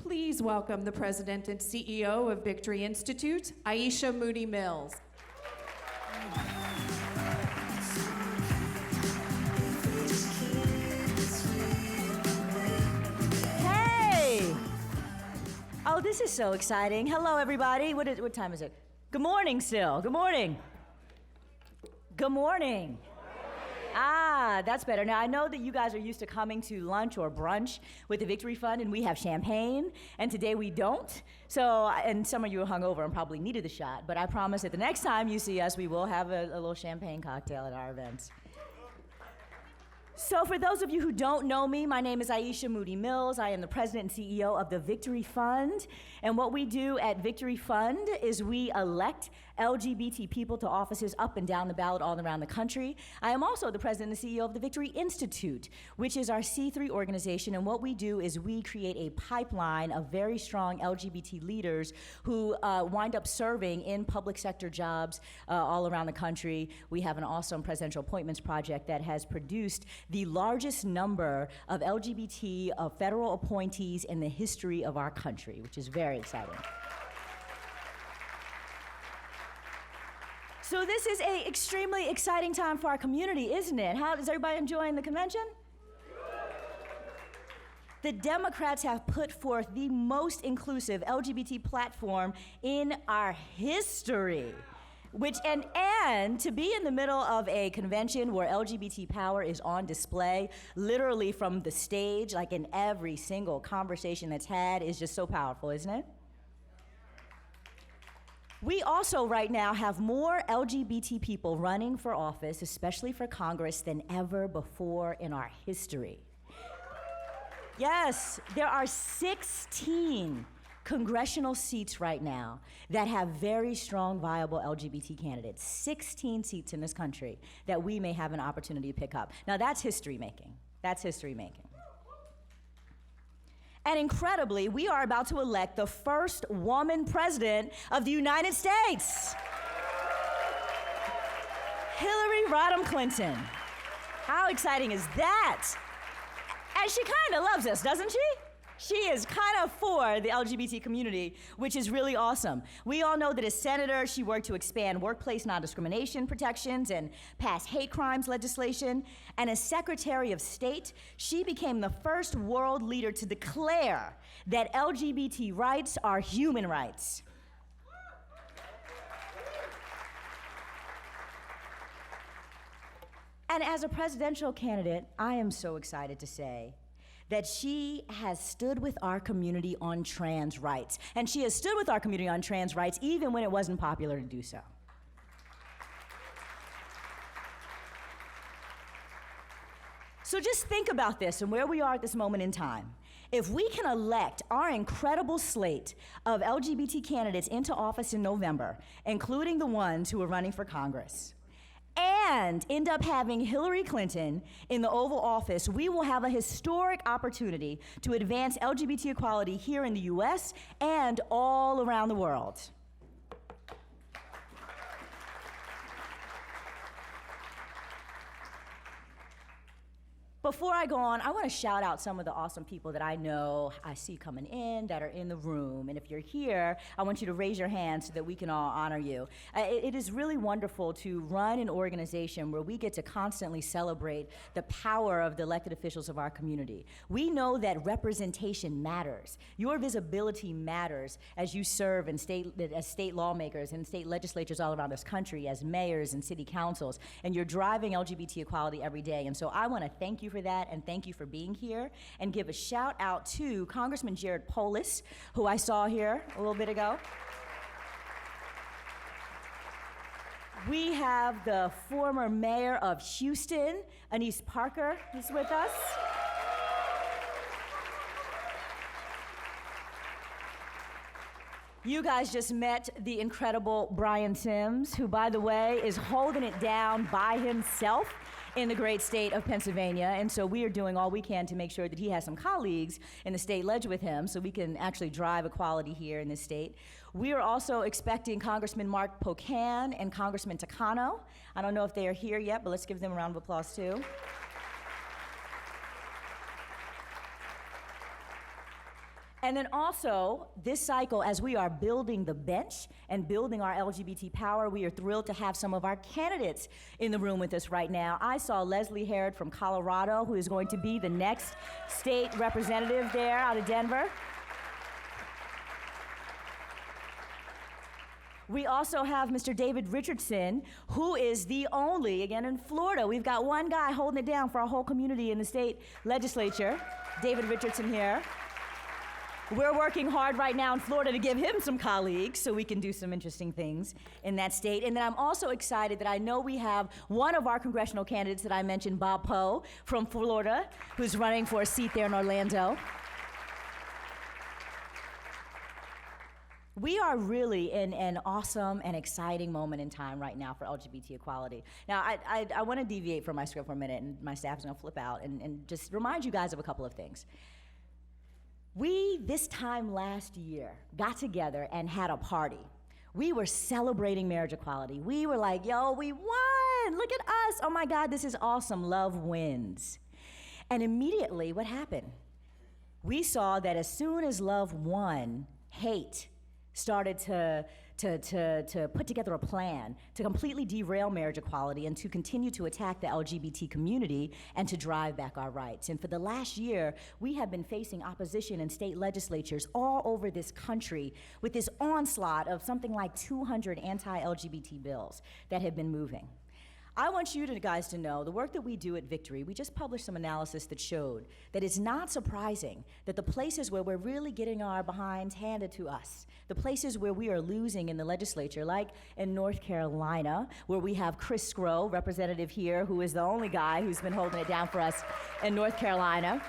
please welcome the President and CEO of Victory Institute, Aisha Moodie-Mills. Hey! Oh, this is so exciting. Hello, everybody. What time is it? Good morning still. Good morning. Good morning. Ah, that's better. Now, I know that you guys are used to coming to lunch or brunch with the Victory Fund, and we have champagne, and today we don't. So, and some of you are hungover and probably needed the shot, but I promise that the next time you see us, we will have a little champagne cocktail at our events. So for those of you who don't know me, my name is Aisha Moodie-Mills. I am the president and CEO of the Victory Fund. And what we do at Victory Fund is we elect LGBT people to offices up and down the ballot all around the country. I am also the president and CEO of the Victory Institute, which is our C3 organization. And what we do is we create a pipeline of very strong LGBT leaders who wind up serving in public sector jobs all around the country. We have an awesome presidential appointments project that has produced the largest number of LGBT federal appointees in the history of our country, which is very exciting. So this is an extremely exciting time for our community, isn't it? How is everybody enjoying the convention? The Democrats have put forth the most inclusive LGBT platform in our history. And to be in the middle of a convention where LGBT power is on display, literally from the stage, like in every single conversation that's had, is just so powerful, isn't it? We also right now have more LGBT people running for office, especially for Congress, than ever before in our history. Yes, there are 16 congressional seats right now that have very strong, viable LGBT candidates. 16 seats in this country that we may have an opportunity to pick up. Now that's history making. That's history making. And incredibly, we are about to elect the first woman president of the United States. Hillary Rodham Clinton. How exciting is that? And she kind of loves us, doesn't she? She is kind of for the LGBT community, which is really awesome. We all know that as senator, she worked to expand workplace non-discrimination protections and pass hate crimes legislation. And as Secretary of State, she became the first world leader to declare that LGBT rights are human rights. And as a presidential candidate, I am so excited to say that she has stood with our community on trans rights. And she has stood with our community on trans rights even when it wasn't popular to do so. So just think about this and where we are at this moment in time. If we can elect our incredible slate of LGBT candidates into office in November, including the ones who are running for Congress, and end up having Hillary Clinton in the Oval Office, we will have a historic opportunity to advance LGBT equality here in the US and all around the world. Before I go on, I want to shout out some of the awesome people that I know I see coming in that are in the room. And if you're here, I want you to raise your hand so that we can all honor you. It is really wonderful to run an organization where we get to constantly celebrate the power of the elected officials of our community. We know that representation matters. Your visibility matters as you serve as state lawmakers and state legislatures all around this country, as mayors and city councils, and you're driving LGBT equality every day. And so I want to thank you for that, and thank you for being here, and give a shout out to Congressman Jared Polis, who I saw here a little bit ago. We have the former mayor of Houston, Anise Parker, is with us. You guys just met the incredible Brian Sims, who, by the way, is holding it down by himself in the great state of Pennsylvania, and so we are doing all we can to make sure that he has some colleagues in the state ledge with him so we can actually drive equality here in this state. We are also expecting Congressman Mark Pocan and Congressman Takano. I don't know if they are here yet, but let's give them a round of applause too. And then also, this cycle, as we are building the bench and building our LGBT power, we are thrilled to have some of our candidates in the room with us right now. I saw Leslie Herod from Colorado, who is going to be the next state representative there out of Denver. We also have Mr. David Richardson, who is the only, again in Florida, we've got one guy holding it down for our whole community in the state legislature. David Richardson here. We're working hard right now in Florida to give him some colleagues so we can do some interesting things in that state. And then I'm also excited that I know we have one of our congressional candidates that I mentioned, Bob Poe from Florida, who's running for a seat there in Orlando. We are really in an awesome and exciting moment in time right now for LGBT equality. Now, I want to deviate from my script for a minute, and my staff is going to flip out and just remind you guys of a couple of things. We, this time last year, got together and had a party. We were celebrating marriage equality. We were like, yo, we won! Look at us! Oh my God, this is awesome. Love wins. And immediately, what happened? We saw that as soon as love won, hate started to put together a plan to completely derail marriage equality and to continue to attack the LGBT community and to drive back our rights. And for the last year, we have been facing opposition in state legislatures all over this country with this onslaught of something like 200 anti-LGBT bills that have been moving. I want you guys to know the work that we do at Victory, we just published some analysis that showed that it's not surprising that the places where we're really getting our behinds handed to us, the places where we are losing in the legislature, like in North Carolina, where we have Chris Skro, representative here, who is the only guy who's been holding it down for us in North Carolina.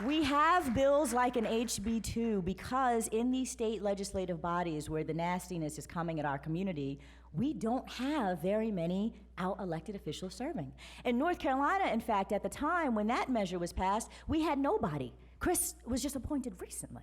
We have bills like an HB2 because in these state legislative bodies where the nastiness is coming at our community, we don't have very many out-elected officials serving. In North Carolina, in fact, at the time when that measure was passed, we had nobody. Chris was just appointed recently.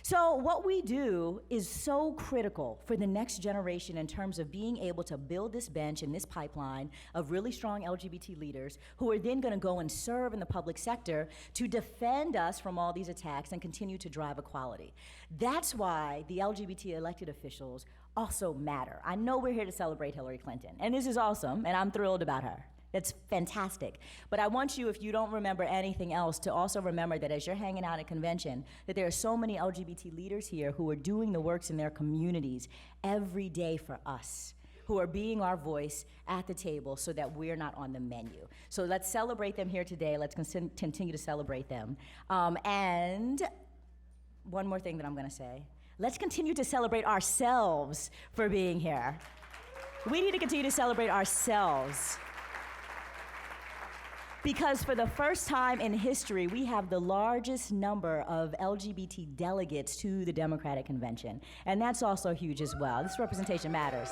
So what we do is so critical for the next generation in terms of being able to build this bench and this pipeline of really strong LGBT leaders who are then going to go and serve in the public sector to defend us from all these attacks and continue to drive equality. That's why the LGBT elected officials also matter. I know we're here to celebrate Hillary Clinton, and this is awesome, and I'm thrilled about her. That's fantastic. But I want you, if you don't remember anything else, to also remember that as you're hanging out at convention, that there are so many LGBT leaders here who are doing the works in their communities every day for us, who are being our voice at the table so that we're not on the menu. So let's celebrate them here today. Let's continue to celebrate them. And one more thing that I'm going to say. Let's continue to celebrate ourselves for being here. We need to continue to celebrate ourselves. Because for the first time in history, we have the largest number of LGBT delegates to the Democratic Convention. And that's also huge as well. This representation matters.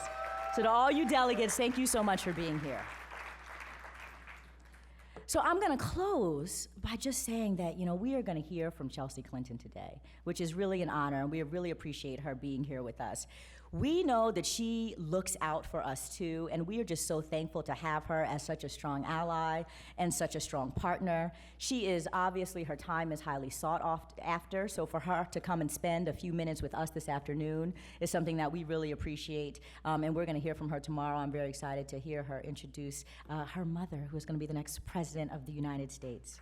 So to all you delegates, thank you so much for being here. So I'm going to close by just saying that, we are going to hear from Chelsea Clinton today, which is really an honor, and we really appreciate her being here with us. We know that she looks out for us too, and we are just so thankful to have her as such a strong ally and such a strong partner. She is, obviously, her time is highly sought after, so for her to come and spend a few minutes with us this afternoon is something that we really appreciate, and we're gonna hear from her tomorrow. I'm very excited to hear her introduce her mother, who is gonna be the next president of the United States.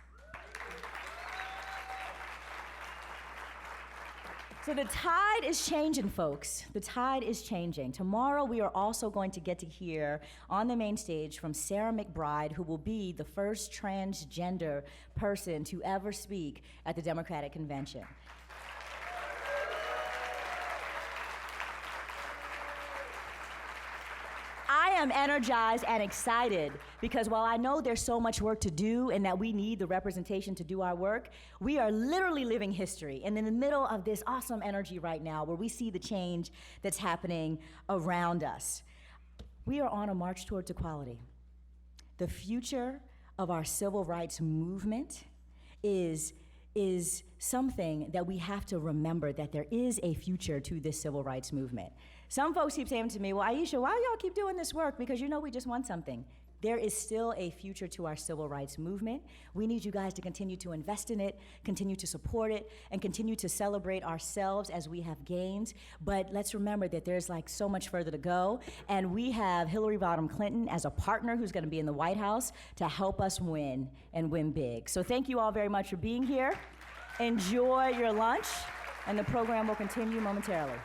So the tide is changing, folks. The tide is changing. Tomorrow we are also going to get to hear on the main stage from Sarah McBride, who will be the first transgender person to ever speak at the Democratic Convention. I am energized and excited because while I know there's so much work to do and that we need the representation to do our work, we are literally living history and in the middle of this awesome energy right now where we see the change that's happening around us. We are on a march towards equality. The future of our civil rights movement is something that we have to remember, that there is a future to this civil rights movement. Some folks keep saying to me, well, Aisha, why do y'all keep doing this work? Because we just won something. there is still a future to our civil rights movement. We need you guys to continue to invest in it, continue to support it, and continue to celebrate ourselves as we have gains. But let's remember that there's like so much further to go, and we have Hillary Rodham Clinton as a partner who's gonna be in the White House to help us win and win big. So thank you all very much for being here. Enjoy your lunch, and the program will continue momentarily.